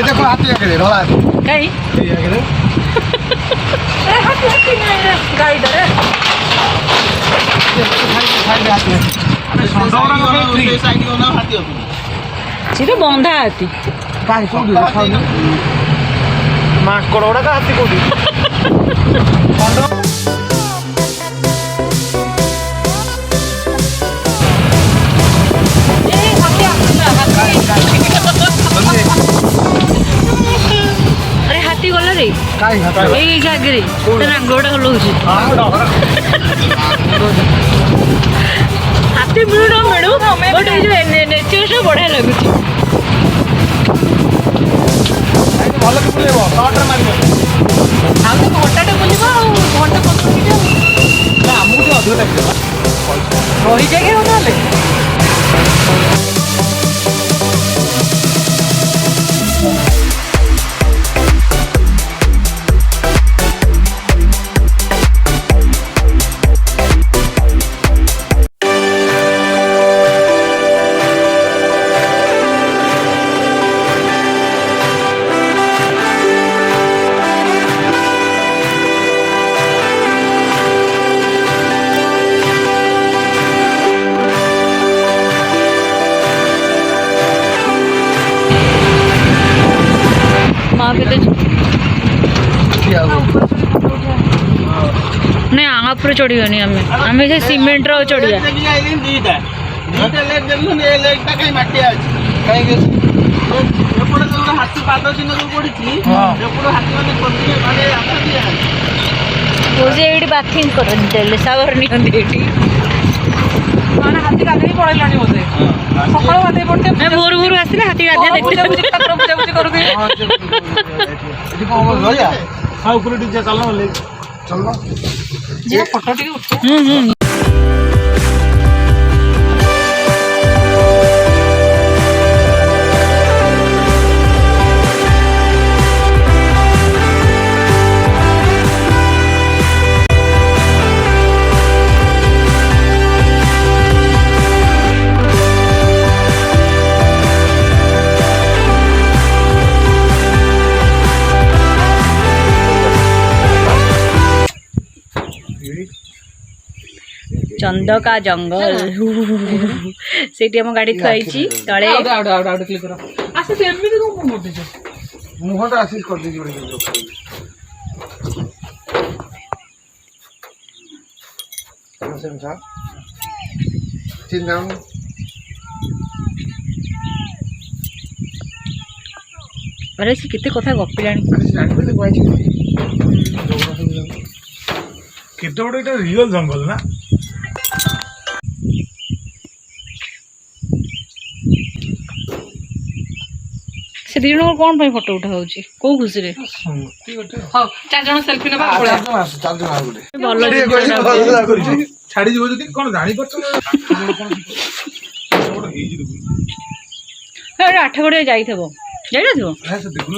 देखो हाथी आगे ढोला कहीं आगे हाथी हाथी नहीं गाड़ी डरे सीधे बंधा हाथी काहे कोडी देखाउनु माकड ओडा हाथी कोडी अरे हाथी गला रे काहे हाथी ए जागरे तेरा गोड़ा हलौची हाथी मिळू मिळू बट ए जो नेचर से बढ़िया लगुची भल के बुलेबो शॉर्ट रे मारिबो आ तो घंटाटे बुलिबो घंटा 15 मिनिट ना हमहु तो अधिक टाइम रही जागे होनाले नहीं आगा पर चढ़ियानी आम से सीमेंट रो चढ़िया ये बाथिंग कर सावर नहीं हाथी गाधे पड़ेगा बोधे सकाल गाधे पड़ते भोर भोर आसले हाथी गाधे देखते ठाकुर पूजा पूजा करूँ हाँ ऊपर डीजे चलना चलना जे फोटो टिके उठो चंदका जंगल से गाड़ी थी तले मुहटा आशीष कर दीजिए चिन्ह अरे से केते कथा गपिला केते बड़ एटा रियल जंगल ना से दिन कौन भाई फोटो उठा होची को खुशी रे हां चार जण सेल्फी लेबा पड़ा चार जण आ गुले भलो छाड़ी जीव जदी कोन जानि परछ कोन हेजी हे 8 गड़े जाई थबो जाई थबो है से देखुन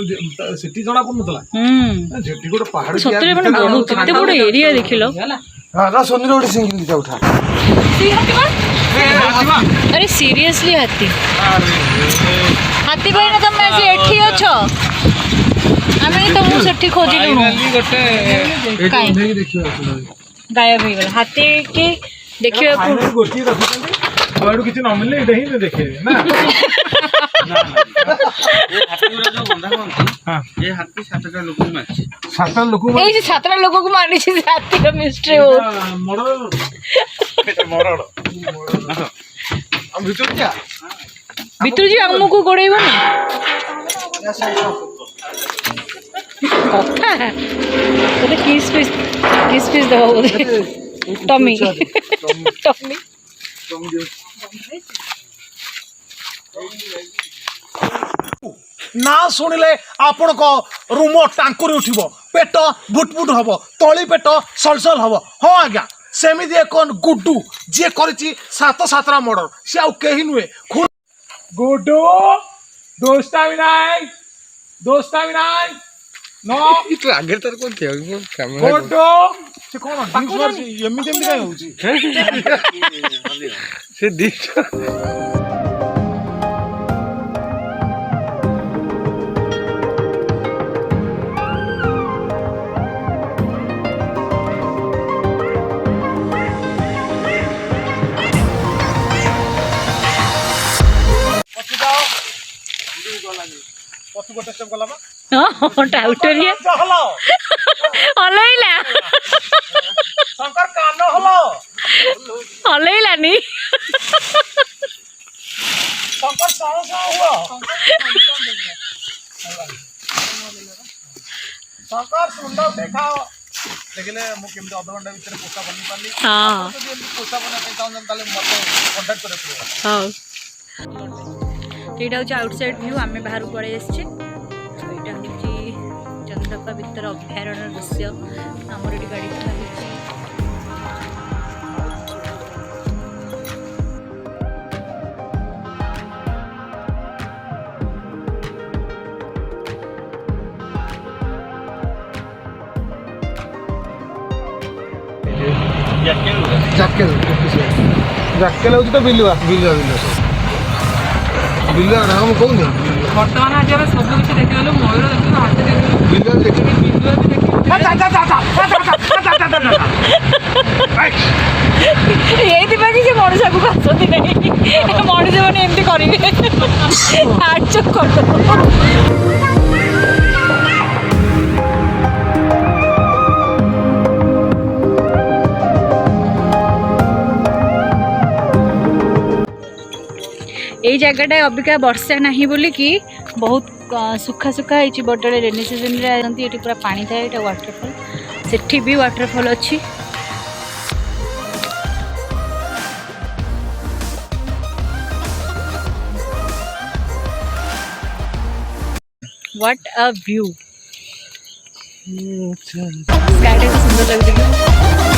सिटी जणा पन नतला जेटी गोटे पहाड़ सतरे माने बहुत केते बड़ एरिया देखिलो हां रा सोनी रोड सिंगल दिटा उठा अरे सीरियसली हाथी हाथी भाई ना तुम ऐसे एठी अछो आमे तो मु सेठी खोजिलु गोटे काई देखियो गायब हो गला हाथी के देखियो को गोटी रखिसंती बडू किछ न मिलले एटा ही देखे ना ये हाथी गुरा जो बंधा कोन हां ये हाथी सातटा लोक मारछि सातटा लोक ए जे सातटा लोक को मारनी छी हाथी का मिस्ट्री हो मरड़ हम भीतर क्या भीतर जी हमको गोड़ेइबो ना कथा तो किस पीस दबा बोले टमी टमी ना शुणिले आपण को रूम टांकुरी उठिबो पेट भुटभुट हबो तली पेट सलसल हबो हाँ आज्ञा सेमिति एक गुड्डू जे करिछि 7 मर्डर से आउ केही नुहे गुड्डू दोस्ता विनायक दोस्ता विनाय नो तू आगे तर कोण ठेव कॅमेरा फोटो से कोन ड्रिंक्स मारसी एमिति एमिति काय होउची से दिस पछु जाओ पछु गोटे स्टेप गला बा ହଁ ଟାଉଟରିଆ हलो ହଲେଇଲା शंकर कान हलो ହଲେଇଲାନି शंकर साउ साउ हुआ शंकर सुंदर देखाओ देखिले मु केमते आधा घंटा भीतर पोसा बनी पाली ହଁ ଯଦି ଏମିତି ପୋଷା ବନେଇବା ପାଇଁ ଚାହୁଁଛନ୍ତି ତାହେଲେ ମୋତେ କଣ୍ଟାକ୍ଟ କରିବାକୁ ପଡ଼ିବ। ହଉ ଏଇଟା ହେଉଛି ଆଉଟସାଇଡ୍ ଭ୍ୟୁ ଆମେ ବାହାରକୁ ପଳେଇ ଆସିଛେ ଏଇଟା ହେଉଛି ଚନ୍ଦ୍ରପା ଭିତର ଅଭୟାରଣ୍ୟ ଦୃଶ୍ୟ ଆମର ଏଠି ଗାଡ଼ି ଥୁଆ ହେଇଛି ଜାକେଲ ଜାକେଲ ହଉଛି ତ ବିଲୁଆ ବିଲୁଆ ବିଲୁଆ ବିଲୁଆ ନା ମୁଁ କହୁନି ବର୍ତ୍ତମାନ ଆଜି ଆମେ ସବୁ କିଛି ଦେଖିଗଲୁ ମୟୂର ଦେଖିଲୁ ହାତୀ ଦେଖିଲୁ ବିଲୁଆ ଦେଖିବି ବିଲୁଆ ବି ଦେଖିଲୁ ଏଇଥିପାଇଁ କି ସେ ମଣିଷକୁ ଆସନ୍ତି ନାହିଁ ମଣିଷମାନେ ଏମିତି କରିବେ ଆଡଜଷ୍ଟ କରିଦେବ এই জায়গাটা অবিকা বর্ষা ନାହିଁ ବୋଲିକି ବହୁତ ସୁଖା ସୁଖା ହେଇଛି ବଟରେ ରେନି ସିଜନରେ ଆସନ୍ତି ଏଠି ପୁରା ପାଣି ଥାଏ ଏଇଟା ୱାଟରଫଲ୍ ସେଠି ବି ୱାଟରଫଲ୍ ଅଛି What a view! Sky ଟା ସୁନ୍ଦର ଲାଗୁଛି